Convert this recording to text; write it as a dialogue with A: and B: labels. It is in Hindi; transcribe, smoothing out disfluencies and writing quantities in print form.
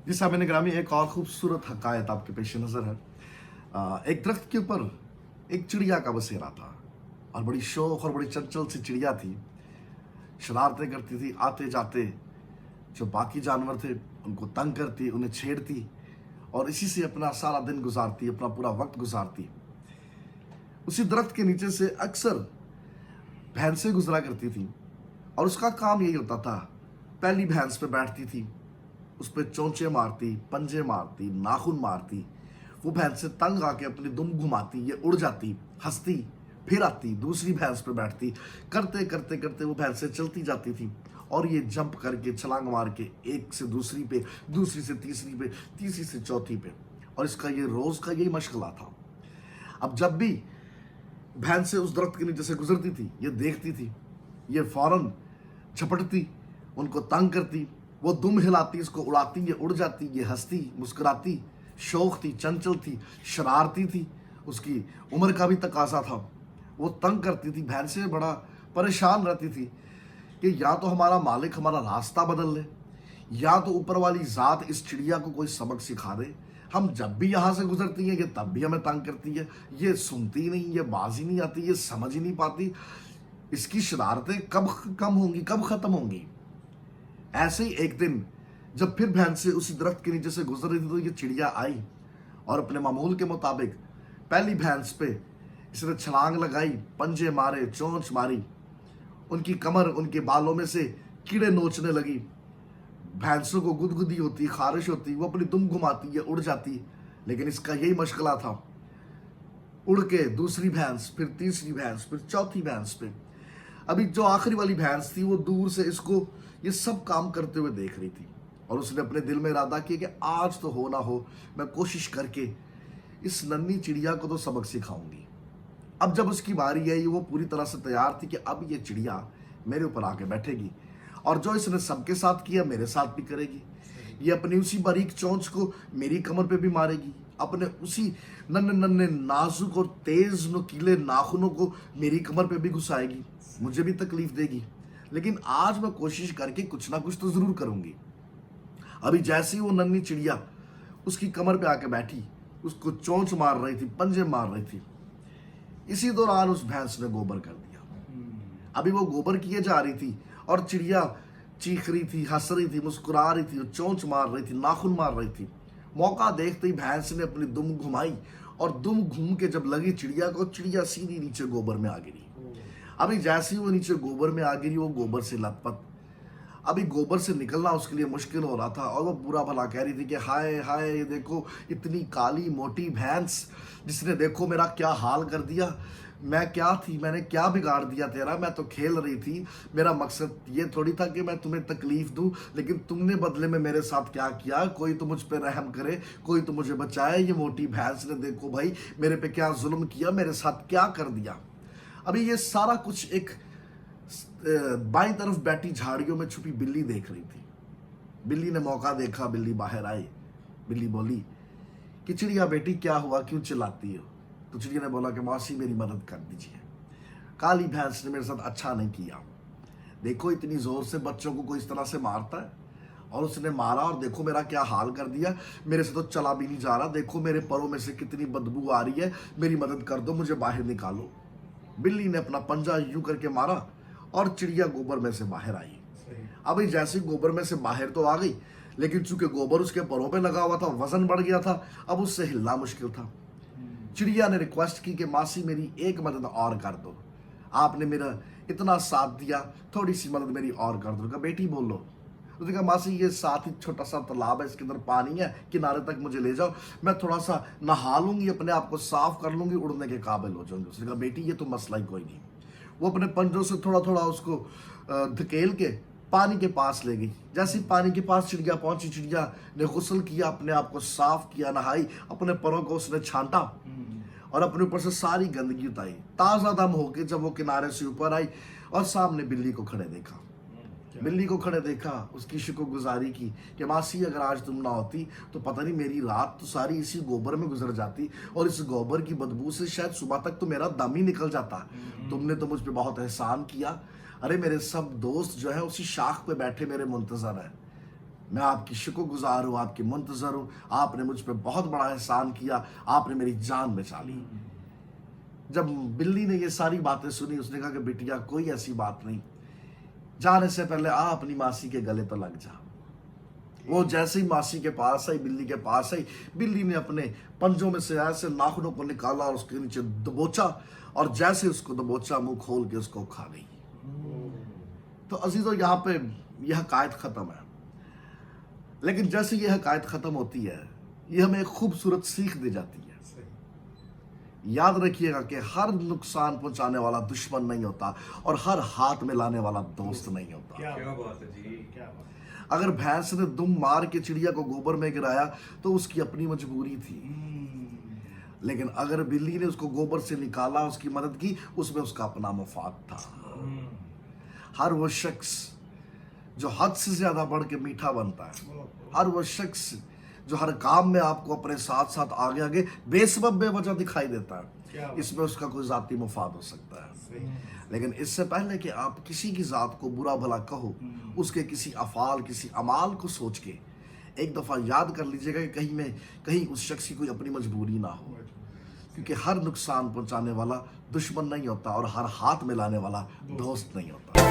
A: जी साहब ग्रामी एक और खूबसूरत हकायत आपके पेश नज़र है। एक दरख्त के ऊपर एक चिड़िया का बसेरा था और बड़ी शौक और बड़ी चंचल सी चिड़िया थी। शरारतें करती थी, आते जाते जो बाकी जानवर थे उनको तंग करती, उन्हें छेड़ती और इसी से अपना सारा दिन गुजारती, अपना पूरा वक्त गुजारती। उसी दरख्त के नीचे से अक्सर भैंसें गुजरा करती थी और उसका काम यही होता था। पहली भैंस पे बैठती थी, उस पर चोंचे मारती, पंजे मारती, नाखून मारती। वो भैंस से तंग आके अपनी दुम घुमाती, ये उड़ जाती, हंसती, फिर आती, दूसरी भैंस पे बैठती। करते करते करते वो भैंसें चलती जाती थी और ये जंप करके छलांग मार के एक से दूसरी पे, दूसरी से तीसरी पे, तीसरी से चौथी पे। और इसका ये रोज का यही मशगला था। अब जब भी भैंसें उस दरख्त के नीचे से गुजरती थी, ये देखती थी, ये फौरन झपटती, उनको तंग करती, वो दुम हिलाती, इसको उड़ाती, ये उड़ जाती, ये हंसती, मुस्कुराती, शौक थी, चंचल थी, शरारती थी, उसकी उम्र का भी तकाजा था। वो तंग करती थी, भैंसें बड़ा परेशान रहती थी कि या तो हमारा मालिक हमारा रास्ता बदल ले, या तो ऊपर वाली ज़ात इस चिड़िया को कोई सबक सिखा दे। हम जब भी यहाँ से गुजरती हैं ये तब भी हमें तंग करती है, ये सुनती नहीं, ये बाजी नहीं आती, ये समझ ही नहीं पाती, इसकी शरारतें कब कम होंगी, कब ख़त्म होंगी। ऐसे ही एक दिन जब फिर भैंसें उसी दरख्त के नीचे से गुजर रही थी तो ये चिड़िया आई और अपने मामूल के मुताबिक पहली भैंस पे इसने छलांग लगाई, पंजे मारे, चोंच मारी, उनकी कमर, उनके बालों में से कीड़े नोचने लगी। भैंसों को गुदगुदी होती, खारिश होती, वो अपनी दुम घुमाती, ये उड़ जाती। लेकिन इसका यही मशगला था, उड़ के दूसरी भैंस, फिर तीसरी भैंस, फिर चौथी भैंस पे। अभी जो आखिरी वाली भैंस थी वो दूर से इसको ये सब काम करते हुए देख रही थी और उसने अपने दिल में इरादा किया कि आज तो हो ना हो, मैं कोशिश करके इस नन्ही चिड़िया को तो सबक सिखाऊंगी। अब जब उसकी बारी आई, वो पूरी तरह से तैयार थी कि अब ये चिड़िया मेरे ऊपर आके बैठेगी और जो इसने सबके साथ किया मेरे साथ भी करेगी। ये अपनी उसी बारीक चोंच को मेरी कमर पे भी मारेगी, अपने उसी नन्हे नन्हे नाजुक और तेज नुकीले नाखूनों को मेरी कमर पे भी घुसाएगी, मुझे भी तकलीफ देगी। लेकिन आज मैं कोशिश करके कुछ ना कुछ तो जरूर करूंगी। अभी जैसे ही वो नन्ही चिड़िया उसकी कमर पे आके बैठी, उसको चोंच मार रही थी, पंजे मार रही थी, इसी दौरान उस भैंस ने गोबर कर दिया। अभी वो गोबर किए जा रही थी और चिड़िया चीख रही थी, हंस रही थी, मुस्कुरा रही थी, चोंच मार रही थी, नाखून मार रही थी। मौका देखते ही भैंस ने अपनी दुम घुमाई और दुम घूम के जब लगी चिड़िया को, चिड़िया सीधी नीचे गोबर में आ गिरी। अभी जैसे ही वो नीचे गोबर में आ गिरी, वो गोबर से लथपथ, अभी गोबर से निकलना उसके लिए मुश्किल हो रहा था और वो बुरा भला कह रही थी कि हाय हाय, ये देखो इतनी काली मोटी भैंस जिसने देखो मेरा क्या हाल कर दिया। मैं क्या थी, मैंने क्या बिगाड़ दिया तेरा, मैं तो खेल रही थी, मेरा मकसद ये थोड़ी था कि मैं तुम्हें तकलीफ दूं, लेकिन तुमने बदले में मेरे साथ क्या किया। कोई तो मुझ पे रहम करे, कोई तो मुझे बचाए। ये मोटी भैंस ने देखो भाई मेरे पे क्या जुल्म किया, मेरे साथ क्या कर दिया। अभी ये सारा कुछ एक बाईं तरफ बैठी झाड़ियों में छुपी बिल्ली देख रही थी। बिल्ली ने मौका देखा, बिल्ली बाहर आई। बिल्ली बोली कि चिड़िया बेटी क्या हुआ, क्यों चिल्लाती हो। तो चिड़िया ने बोला कि मौसी मेरी मदद कर दीजिए, काली भैंस ने मेरे साथ अच्छा नहीं किया। देखो इतनी जोर से बच्चों को कोई इस तरह से मारता है और उसने मारा और देखो मेरा क्या हाल कर दिया, मेरे से तो चला भी नहीं जा रहा, देखो मेरे पैरों में से कितनी बदबू आ रही है, मेरी मदद कर दो, मुझे बाहर निकालो। बिल्ली ने अपना पंजा यूं करके मारा और चिड़िया गोबर में से बाहर आई। अभी जैसे गोबर में से बाहर तो आ गई, लेकिन चूंकि गोबर उसके पैरों पे लगा हुआ था, वजन बढ़ गया था, अब उससे हिलना मुश्किल था। चिड़िया ने रिक्वेस्ट की कि मासी मेरी एक मदद और कर दो, आपने मेरा इतना साथ दिया, थोड़ी सी मदद मेरी और कर दो। कहा बेटी बोलो। उसने कहा मासी ये साथ ही छोटा सा तालाब है, इसके अंदर पानी है, किनारे तक मुझे ले जाओ, मैं थोड़ा सा नहा लूंगी, अपने आप को साफ कर लूंगी, उड़ने के काबिल हो जाऊंगी। उसने कहा बेटी ये तो मसला ही कोई नहीं। वो अपने पंजों से थोड़ा थोड़ा उसको धकेल के पानी के पास ले गई। जैसे पानी के पास चिड़िया पहुंची, चिड़िया ने गुस्ल किया, अपने आप को साफ किया, नहाई, अपने परों को उसने छांटा और अपने ऊपर से सारी गंदगी उतारी। ताज़ा दम होके जब वो किनारे से ऊपर आई और सामने बिल्ली को खड़े देखा, बिल्ली को खड़े देखा, उसकी शुक्रगुजारी की कि मासी अगर आज तुम ना होती तो पता नहीं मेरी रात तो सारी इसी गोबर में गुजर जाती और इस गोबर की बदबू से शायद सुबह तक तो मेरा दम ही निकल जाता। तुमने तो मुझ पे बहुत एहसान किया। अरे मेरे सब दोस्त जो है उसी शाख पे बैठे मेरे मुंतजर है, मैं आपकी शुक्रगुजार हूँ, आपकी मुंतजर हूँ। आपने मुझ पे बहुत बड़ा एहसान किया, आपने मेरी जान बचा ली। जब बिल्ली ने ये सारी बातें सुनी, उसने कहा कि बिटिया कोई ऐसी बात नहीं, जाने से पहले आ अपनी मासी के गले पर लग जा। वो जैसे ही मासी के पास आई, बिल्ली के पास आई, बिल्ली ने अपने पंजों में से ऐसे नाखूनों को निकाला और उसके नीचे दबोचा, और जैसे उसको दबोचा मुंह खोल के उसको खा गई। तो अजीजों, यहाँ पे यह हकायत खत्म है। लेकिन जैसे यह हकायत खत्म होती है, यह हमें एक खूबसूरत सीख दी जाती है। याद रखिएगा कि हर नुकसान पहुंचाने वाला दुश्मन नहीं होता, और हर हाथ में लाने वाला दोस्त नहीं होता।
B: क्या बात है जी, क्या बात है।
A: अगर भैंस ने दुम मार के चिड़िया को गोबर में गिराया तो उसकी अपनी मजबूरी थी, लेकिन अगर बिल्ली ने उसको गोबर से निकाला, उसकी मदद की, उसमें उसका अपना मफाद था। हर वो शख्स जो हद से ज्यादा बढ़ के मीठा बनता है, हर वो शख्स जो हर काम में आपको अपने साथ साथ आगे आगे बेसबब बेवजह दिखाई देता है, इसमें उसका कोई जाती मुफाद हो सकता है। लेकिन इससे पहले कि आप किसी की जात को बुरा भला कहो, उसके किसी अफाल, किसी अमाल को सोच के एक दफ़ा याद कर लीजिएगा कि कहीं उस शख्स की कोई अपनी मजबूरी ना हो, क्योंकि हर नुकसान पहुंचाने वाला दुश्मन नहीं होता, और हर हाथ में लाने वाला दोस्त नहीं होता।